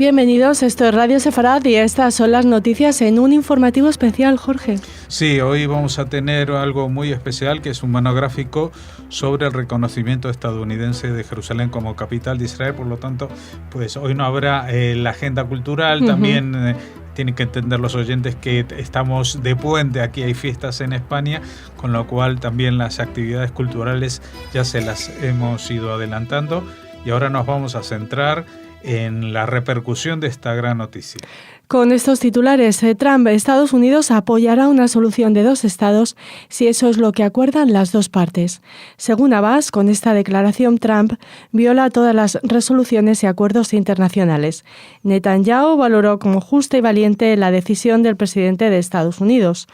Bienvenidos, esto es Radio Sefarad y estas son las noticias en un informativo especial, Jorge. Sí, hoy vamos a tener algo muy especial, que es un monográfico sobre el reconocimiento estadounidense de Jerusalén como capital de Israel. Por lo tanto, pues hoy no habrá la agenda cultural. También tienen que entender los oyentes que estamos de puente, aquí hay fiestas en España, con lo cual también las actividades culturales ya se las hemos ido adelantando. Y ahora nos vamos a centrar en la repercusión de esta gran noticia. Con estos titulares, Trump, Estados Unidos apoyará una solución de dos estados si eso es lo que acuerdan las dos partes. Según Abbas, con esta declaración Trump viola todas las resoluciones y acuerdos internacionales. Netanyahu valoró como justa y valiente la decisión del presidente de Estados Unidos.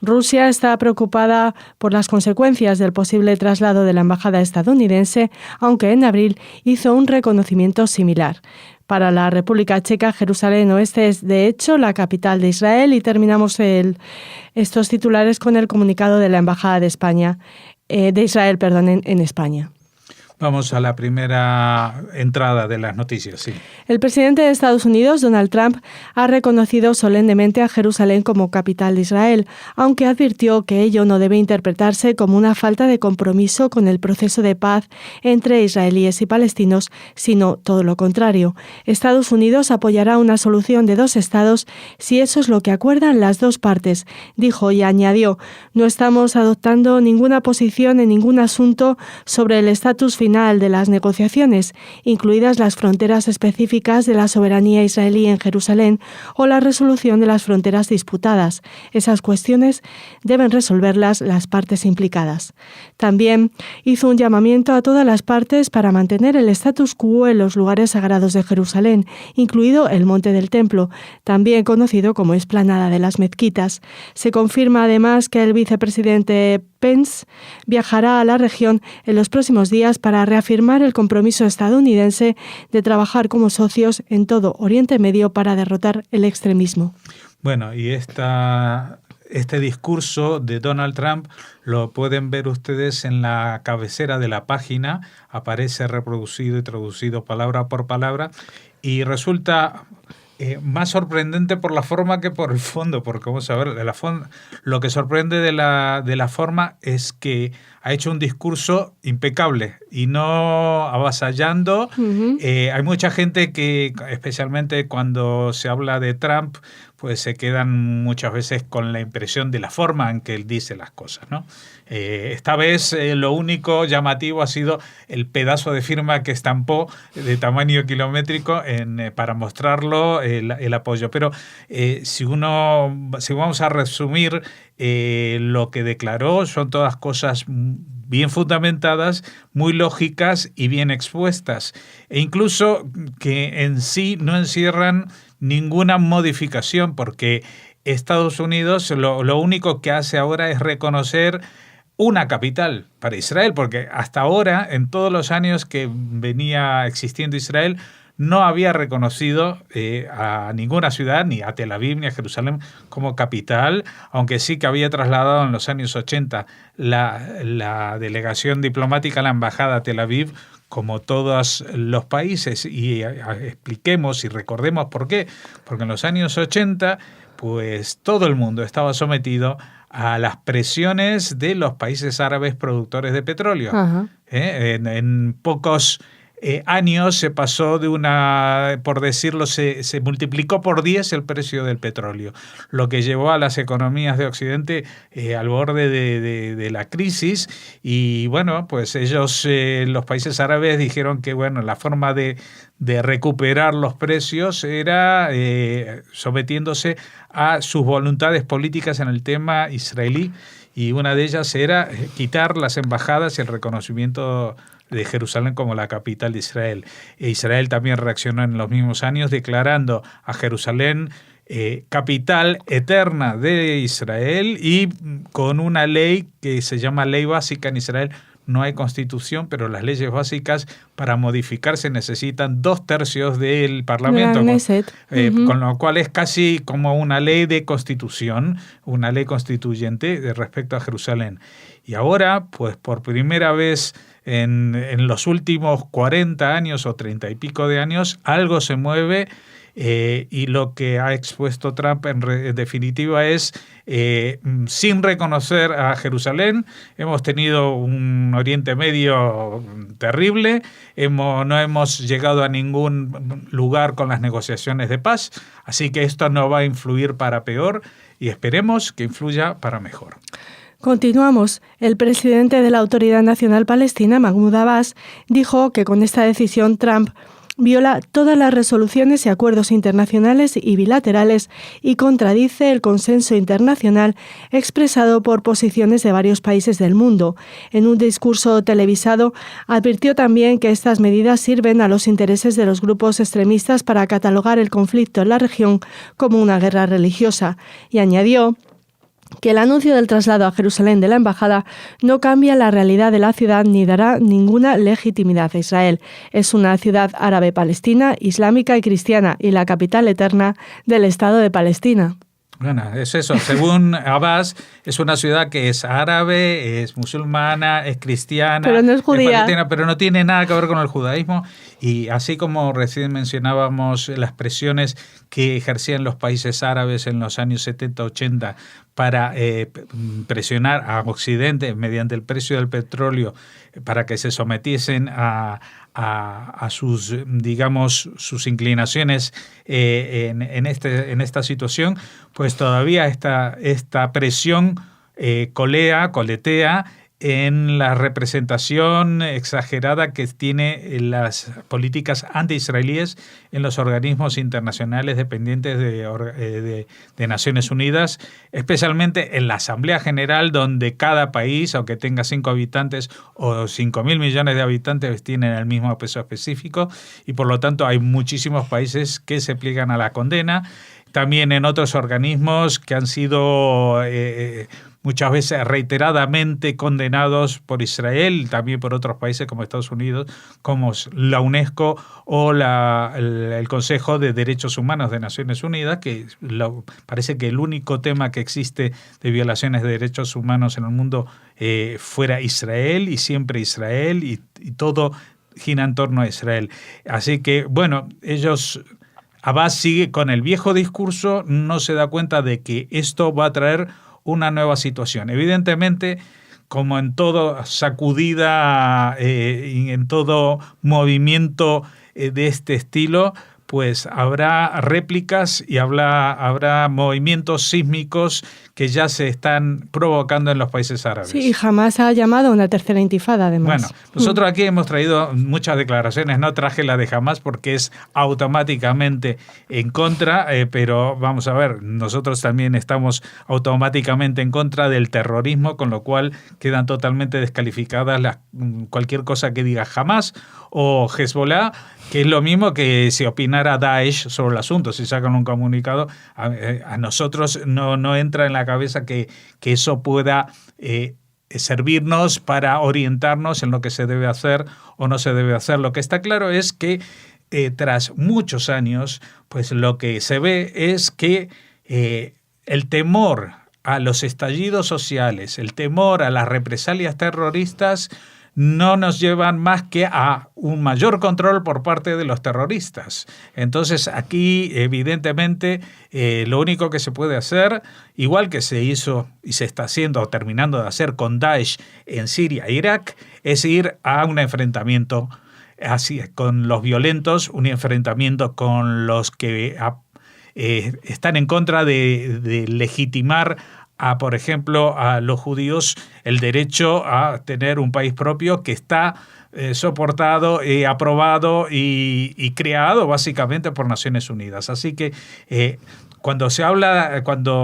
Rusia está preocupada por las consecuencias del posible traslado de la embajada estadounidense, aunque en abril hizo un reconocimiento similar. Para la República Checa, Jerusalén Oeste es, de hecho, la capital de Israel. Y terminamos estos titulares con el comunicado de la Embajada de Israel en España. Vamos a la primera entrada de las noticias, sí. El presidente de Estados Unidos, Donald Trump, ha reconocido solemnemente a Jerusalén como capital de Israel, aunque advirtió que ello no debe interpretarse como una falta de compromiso con el proceso de paz entre israelíes y palestinos, sino todo lo contrario. Estados Unidos apoyará una solución de dos estados si eso es lo que acuerdan las dos partes, dijo y añadió: no estamos adoptando ninguna posición en ningún asunto sobre el estatus final de las negociaciones, incluidas las fronteras específicas de la soberanía israelí en Jerusalén o la resolución de las fronteras disputadas. Esas cuestiones deben resolverlas las partes implicadas. También hizo un llamamiento a todas las partes para mantener el status quo en los lugares sagrados de Jerusalén, incluido el Monte del Templo, también conocido como Explanada de las Mezquitas. Se confirma además que el vicepresidente Pence viajará a la región en los próximos días para reafirmar el compromiso estadounidense de trabajar como socios en todo Oriente Medio para derrotar el extremismo. Bueno, y este discurso de Donald Trump lo pueden ver ustedes en la cabecera de la página, aparece reproducido y traducido palabra por palabra, y resulta más sorprendente por la forma que por el fondo, porque vamos a ver, lo que sorprende de la forma es que ha hecho un discurso impecable y no avasallando. Hay mucha gente que, especialmente cuando se habla de Trump, pues se quedan muchas veces con la impresión de la forma en que él dice las cosas, ¿no? Esta vez lo único llamativo ha sido el pedazo de firma que estampó de tamaño kilométrico para mostrarlo el apoyo. Pero si vamos a resumir lo que declaró, son todas cosas bien fundamentadas, muy lógicas y bien expuestas, e incluso que en sí no encierran ninguna modificación, porque Estados Unidos lo único que hace ahora es reconocer una capital para Israel, porque hasta ahora, en todos los años que venía existiendo Israel, no había reconocido a ninguna ciudad, ni a Tel Aviv ni a Jerusalén, como capital, aunque sí que había trasladado en los años 80 la delegación diplomática a la embajada a Tel Aviv, como todos los países. Y expliquemos y recordemos por qué. Porque en los años 80, pues todo el mundo estaba sometido a las presiones de los países árabes productores de petróleo. En pocos años se pasó por decirlo, se multiplicó por 10 el precio del petróleo, lo que llevó a las economías de Occidente al borde de la crisis. Y bueno, pues ellos, los países árabes, dijeron que bueno, la forma de recuperar los precios era sometiéndose a sus voluntades políticas en el tema israelí, y una de ellas era quitar las embajadas y el reconocimiento de Jerusalén como la capital de Israel. Israel también reaccionó en los mismos años declarando a Jerusalén capital eterna de Israel, y con una ley que se llama Ley Básica en Israel. No hay constitución, pero las leyes básicas para modificarse necesitan 2/3 del Parlamento, con lo cual es casi como una ley de constitución, una ley constituyente respecto a Jerusalén. Y ahora, pues por primera vez en los últimos 40 años o 30 y pico de años, algo se mueve Y lo que ha expuesto Trump en definitiva es, sin reconocer a Jerusalén, hemos tenido un Oriente Medio terrible, no hemos llegado a ningún lugar con las negociaciones de paz, así que esto no va a influir para peor y esperemos que influya para mejor. Continuamos. El presidente de la Autoridad Nacional Palestina, Mahmoud Abbas, dijo que con esta decisión Trump viola todas las resoluciones y acuerdos internacionales y bilaterales y contradice el consenso internacional expresado por posiciones de varios países del mundo. En un discurso televisado, advirtió también que estas medidas sirven a los intereses de los grupos extremistas para catalogar el conflicto en la región como una guerra religiosa, y añadió que el anuncio del traslado a Jerusalén de la embajada no cambia la realidad de la ciudad ni dará ninguna legitimidad a Israel. Es una ciudad árabe palestina, islámica y cristiana y la capital eterna del Estado de Palestina. Bueno, es eso. Según Abbas, es una ciudad que es árabe, es musulmana, es cristiana, pero no es judía, pero no tiene nada que ver con el judaísmo. Y así como recién mencionábamos las presiones que ejercían los países árabes en los años 70-80 para presionar a Occidente mediante el precio del petróleo para que se sometiesen a sus, digamos, sus inclinaciones en esta situación, pues todavía esta presión coletea en la representación exagerada que tiene las políticas anti-israelíes en los organismos internacionales dependientes de Naciones Unidas, especialmente en la Asamblea General, donde cada país, aunque tenga 5 habitantes o 5.000 millones de habitantes, tienen el mismo peso específico y por lo tanto hay muchísimos países que se pliegan a la condena. También en otros organismos que han sido muchas veces reiteradamente condenados por Israel, también por otros países como Estados Unidos, como la UNESCO o el Consejo de Derechos Humanos de Naciones Unidas, que parece que el único tema que existe de violaciones de derechos humanos en el mundo fuera Israel y siempre Israel y todo gira en torno a Israel. Así que, bueno, Abbas sigue con el viejo discurso, no se da cuenta de que esto va a traer una nueva situación. Evidentemente, como en toda sacudida, en todo movimiento de este estilo, pues habrá réplicas y habrá movimientos sísmicos que ya se están provocando en los países árabes. Sí, y jamás ha llamado a una tercera intifada, además. Bueno, nosotros aquí hemos traído muchas declaraciones, no traje la de Hamás porque es automáticamente en contra, pero vamos a ver, nosotros también estamos automáticamente en contra del terrorismo, con lo cual quedan totalmente descalificadas cualquier cosa que diga Hamás o Hezbollah, que es lo mismo que si opinara Daesh sobre el asunto. Si sacan un comunicado, a nosotros no entra en la cabeza que eso pueda servirnos para orientarnos en lo que se debe hacer o no se debe hacer. Lo que está claro es que tras muchos años, pues lo que se ve es que el temor a los estallidos sociales, el temor a las represalias terroristas, no nos llevan más que a un mayor control por parte de los terroristas. Entonces aquí evidentemente lo único que se puede hacer, igual que se hizo y se está haciendo o terminando de hacer con Daesh en Siria e Irak, es ir a un enfrentamiento así con los violentos, un enfrentamiento con los que están en contra de legitimar por ejemplo, a los judíos el derecho a tener un país propio que está soportado, aprobado y creado básicamente por Naciones Unidas. Así que cuando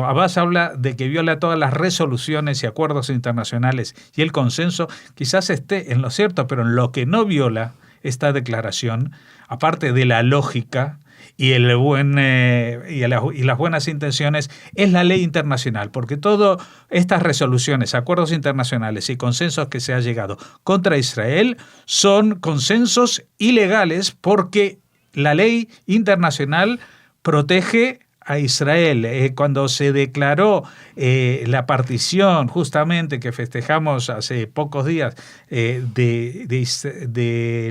Abbas habla de que viola todas las resoluciones y acuerdos internacionales y el consenso, quizás esté en lo cierto, pero en lo que no viola esta declaración, aparte de la lógica y las buenas intenciones, es la ley internacional, porque todas estas resoluciones, acuerdos internacionales y consensos que se ha llegado contra Israel son consensos ilegales porque la ley internacional protege a Israel. Cuando se declaró la partición, justamente que festejamos hace pocos días, de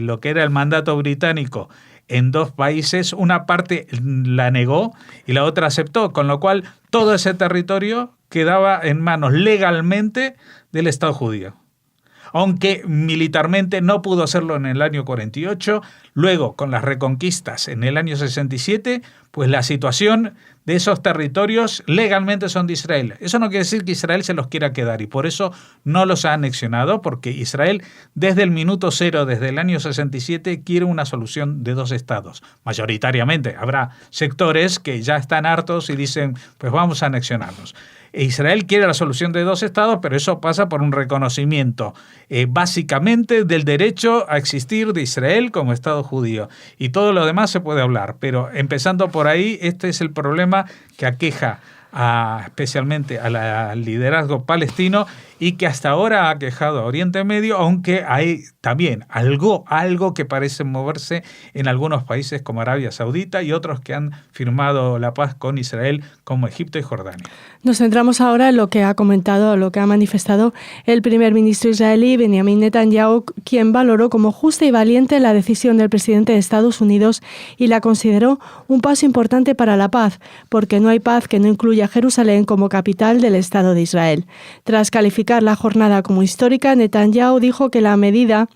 lo que era el mandato británico en dos países, una parte la negó y la otra aceptó, con lo cual todo ese territorio quedaba en manos legalmente del Estado judío. Aunque militarmente no pudo hacerlo en el año 48, luego con las reconquistas en el año 67, pues la situación de esos territorios legalmente son de Israel. Eso no quiere decir que Israel se los quiera quedar y por eso no los ha anexionado, porque Israel desde el minuto cero, desde el año 67, quiere una solución de dos estados. Mayoritariamente habrá sectores que ya están hartos y dicen, pues vamos a anexionarnos. Israel quiere la solución de dos estados, pero eso pasa por un reconocimiento básicamente del derecho a existir de Israel como Estado judío. Y todo lo demás se puede hablar, pero empezando por ahí, este es el problema que aqueja especialmente al liderazgo palestino y que hasta ahora ha aquejado a Oriente Medio, aunque hay también algo que parece moverse en algunos países como Arabia Saudita y otros que han firmado la paz con Israel como Egipto y Jordania. Nos centramos ahora en lo que ha comentado, lo que ha manifestado el primer ministro israelí, Benjamin Netanyahu, quien valoró como justa y valiente la decisión del presidente de Estados Unidos y la consideró un paso importante para la paz, porque no hay paz que no incluya a Jerusalén como capital del Estado de Israel. Tras calificar la jornada como histórica, Netanyahu dijo que la medida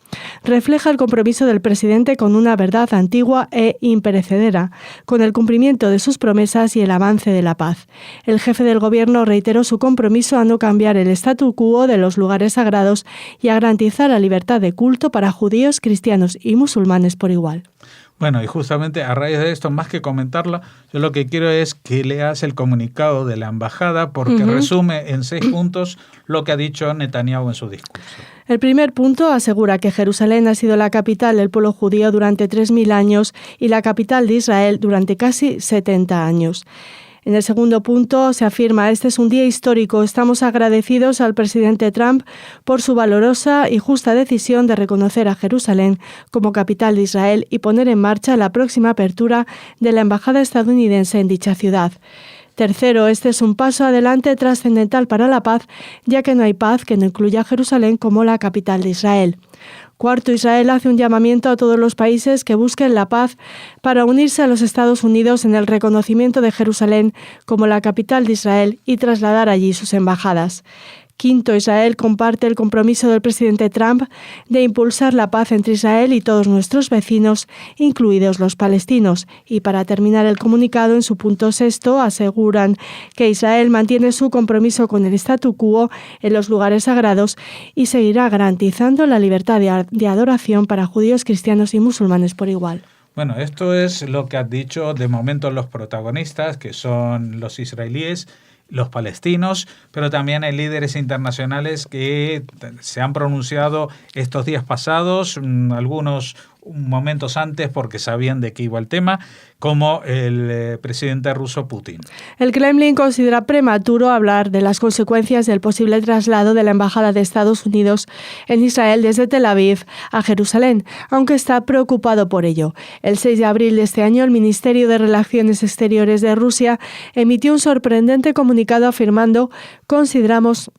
refleja el compromiso del presidente con una verdad antigua e imperecedera, con el cumplimiento de sus promesas y el avance de la paz. El jefe del gobierno reiteró su compromiso a no cambiar el statu quo de los lugares sagrados y a garantizar la libertad de culto para judíos, cristianos y musulmanes por igual. Bueno, y justamente a raíz de esto, más que comentarlo, yo lo que quiero es que leas el comunicado de la embajada porque resume en 6 puntos lo que ha dicho Netanyahu en su discurso. El primer punto asegura que Jerusalén ha sido la capital del pueblo judío durante 3.000 años y la capital de Israel durante casi 70 años. En el segundo punto se afirma: este es un día histórico. Estamos agradecidos al presidente Trump por su valorosa y justa decisión de reconocer a Jerusalén como capital de Israel y poner en marcha la próxima apertura de la embajada estadounidense en dicha ciudad. Tercero, este es un paso adelante trascendental para la paz, ya que no hay paz que no incluya a Jerusalén como la capital de Israel. Cuarto, Israel hace un llamamiento a todos los países que busquen la paz para unirse a los Estados Unidos en el reconocimiento de Jerusalén como la capital de Israel y trasladar allí sus embajadas. Quinto, Israel comparte el compromiso del presidente Trump de impulsar la paz entre Israel y todos nuestros vecinos, incluidos los palestinos. Y para terminar el comunicado, en su punto 6, aseguran que Israel mantiene su compromiso con el statu quo en los lugares sagrados y seguirá garantizando la libertad de adoración para judíos, cristianos y musulmanes por igual. Bueno, esto es lo que han dicho de momento los protagonistas, que son los israelíes, los palestinos, pero también hay líderes internacionales que se han pronunciado estos días pasados, algunos momentos antes porque sabían de qué iba el tema, como el presidente ruso Putin. El Kremlin considera prematuro hablar de las consecuencias del posible traslado de la Embajada de Estados Unidos en Israel desde Tel Aviv a Jerusalén, aunque está preocupado por ello. El 6 de abril de este año, el Ministerio de Relaciones Exteriores de Rusia emitió un sorprendente comunicado afirmando: consideramos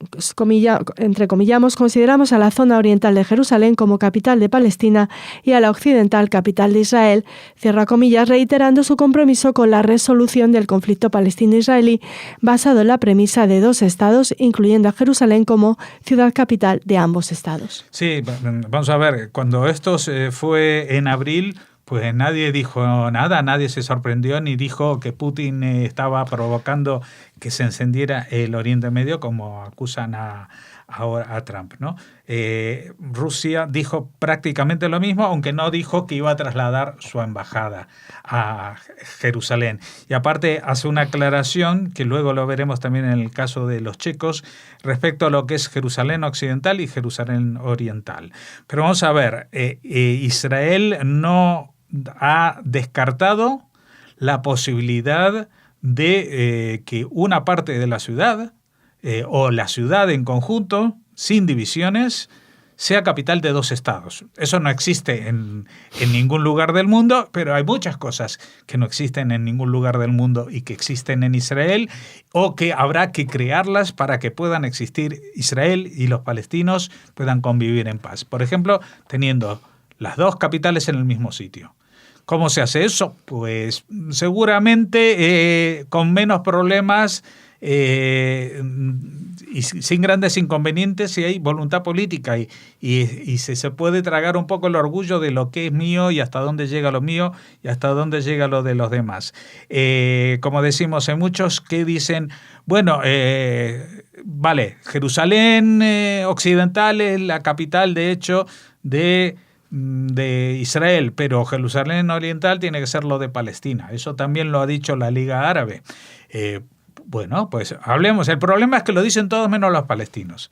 a la zona oriental de Jerusalén como capital de Palestina y a la occidental capital de Israel, cierra comillas, reiterando su compromiso con la resolución del conflicto palestino-israelí basado en la premisa de dos estados, incluyendo a Jerusalén como ciudad capital de ambos estados. Sí, vamos a ver, cuando esto fue en abril, pues nadie dijo nada, nadie se sorprendió ni dijo que Putin estaba provocando que se encendiera el Oriente Medio, como acusan ahora a Trump, ¿no? Rusia dijo prácticamente lo mismo, aunque no dijo que iba a trasladar su embajada a Jerusalén. Y aparte hace una aclaración, que luego lo veremos también en el caso de los checos, respecto a lo que es Jerusalén Occidental y Jerusalén Oriental. Pero vamos a ver, Israel no ha descartado la posibilidad de que una parte de la ciudad o la ciudad en conjunto, sin divisiones, sea capital de dos estados. Eso no existe en ningún lugar del mundo, pero hay muchas cosas que no existen en ningún lugar del mundo y que existen en Israel, o que habrá que crearlas para que puedan existir Israel y los palestinos puedan convivir en paz. Por ejemplo, teniendo las dos capitales en el mismo sitio. ¿Cómo se hace eso? Pues seguramente con menos problemas y sin grandes inconvenientes si hay voluntad política y se puede tragar un poco el orgullo de lo que es mío y hasta dónde llega lo mío y hasta dónde llega lo de los demás. Como decimos, hay muchos que dicen, bueno, vale, Jerusalén occidental es la capital, de hecho, de Israel, pero Jerusalén oriental tiene que ser lo de Palestina. Eso también lo ha dicho la Liga Árabe. Bueno, pues hablemos. El problema es que lo dicen todos menos los palestinos.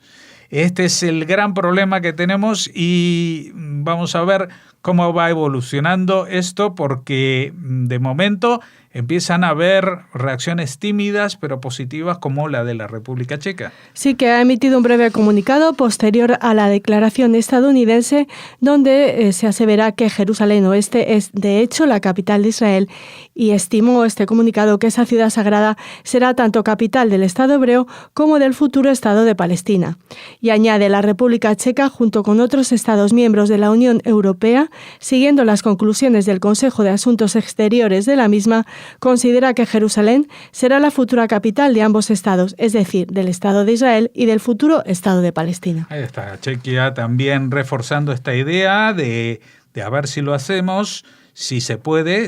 Este es el gran problema que tenemos y vamos a ver cómo va evolucionando esto, porque de momento empiezan a haber reacciones tímidas pero positivas como la de la República Checa. Sí, que ha emitido un breve comunicado posterior a la declaración estadounidense donde se asevera que Jerusalén Oeste es de hecho la capital de Israel y estimó este comunicado que esa ciudad sagrada será tanto capital del Estado hebreo como del futuro Estado de Palestina. Y añade, la República Checa, junto con otros Estados miembros de la Unión Europea, siguiendo las conclusiones del Consejo de Asuntos Exteriores de la misma, considera que Jerusalén será la futura capital de ambos estados, es decir, del Estado de Israel y del futuro Estado de Palestina. Ahí está, Chequia también reforzando esta idea de a ver si lo hacemos, si se puede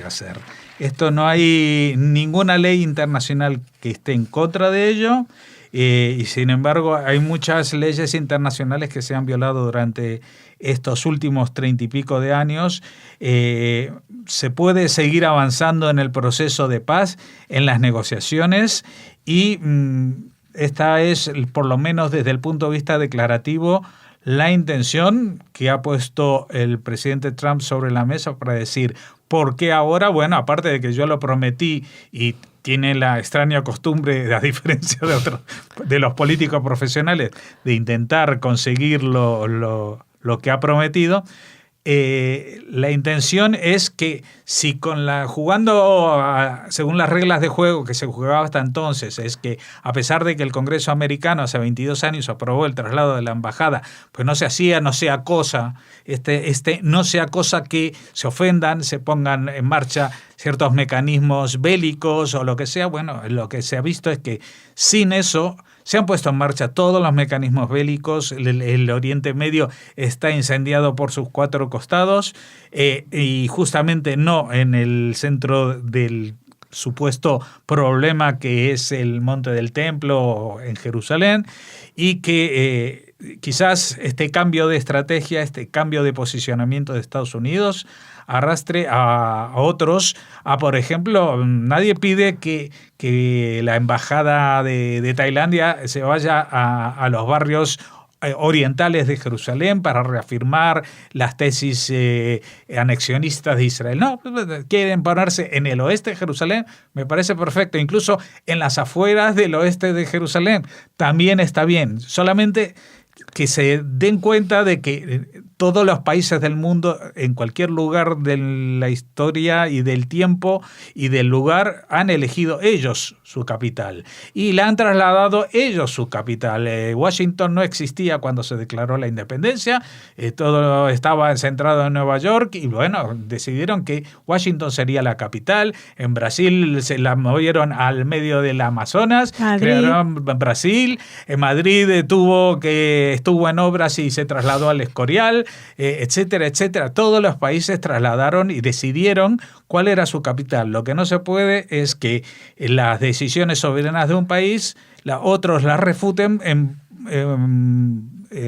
hacer. Esto no hay ninguna ley internacional que esté en contra de ello. Y sin embargo hay muchas leyes internacionales que se han violado durante estos últimos 30 y pico de años. Se puede seguir avanzando en el proceso de paz, en las negociaciones y esta es, por lo menos desde el punto de vista declarativo, la intención que ha puesto el presidente Trump sobre la mesa para decir, ¿por qué ahora? Bueno, aparte de que yo lo prometí y tiene la extraña costumbre, a diferencia de los políticos profesionales, de intentar conseguir lo que ha prometido. La intención es que si jugando según las reglas de juego que se jugaba hasta entonces, es que a pesar de que el Congreso americano hace 22 años aprobó el traslado de la embajada, pues no sea cosa que se ofendan, se pongan en marcha ciertos mecanismos bélicos o lo que sea. Bueno, lo que se ha visto es que sin eso se han puesto en marcha todos los mecanismos bélicos, el Oriente Medio está incendiado por sus cuatro costados y justamente no en el centro del supuesto problema que es el Monte del Templo en Jerusalén y que quizás este cambio de estrategia, este cambio de posicionamiento de Estados Unidos arrastre a otros. Por ejemplo, nadie pide que la embajada de Tailandia se vaya a los barrios orientales de Jerusalén para reafirmar las tesis anexionistas de Israel. No, quieren ponerse en el oeste de Jerusalén, me parece perfecto. Incluso en las afueras del oeste de Jerusalén también está bien. Solamente que se den cuenta de que todos los países del mundo, en cualquier lugar de la historia y del tiempo y del lugar, han elegido ellos su capital y le han trasladado ellos su capital. Washington no existía cuando se declaró la independencia, todo estaba centrado en Nueva York y bueno, decidieron que Washington sería la capital. En Brasil se la movieron al medio del Amazonas, crearon Brasil. En Madrid estuvo en obras y se trasladó al Escorial, etcétera, etcétera. Todos los países trasladaron y decidieron cuál era su capital. Lo que no se puede es que las decisiones soberanas de un país, otros las refuten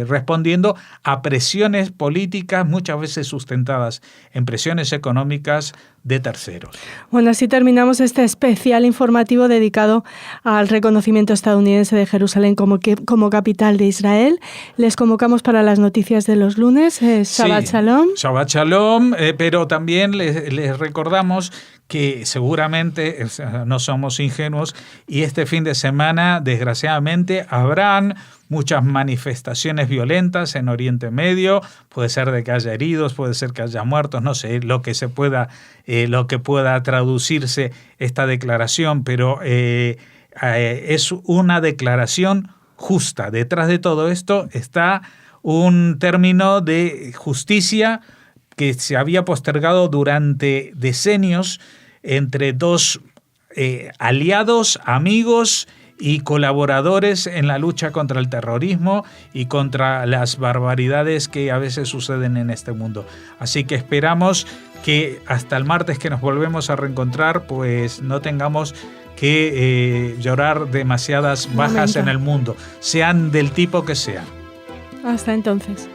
respondiendo a presiones políticas, muchas veces sustentadas en presiones económicas de terceros. Bueno, así terminamos este especial informativo dedicado al reconocimiento estadounidense de Jerusalén como capital de Israel. Les convocamos para las noticias de los lunes. Shabbat Shalom. Shabbat Shalom, pero también les recordamos que seguramente no somos ingenuos y este fin de semana, desgraciadamente, habrán muchas manifestaciones violentas en Oriente Medio. Puede ser de que haya heridos, puede ser que haya muertos, no sé lo que pueda traducirse esta declaración, pero es una declaración justa. Detrás de todo esto está un término de justicia que se había postergado durante decenios entre dos aliados, amigos y colaboradores en la lucha contra el terrorismo y contra las barbaridades que a veces suceden en este mundo. Así que esperamos que hasta el martes que nos volvemos a reencontrar, pues no tengamos que llorar demasiadas bajas en el mundo, sean del tipo que sean. Hasta entonces.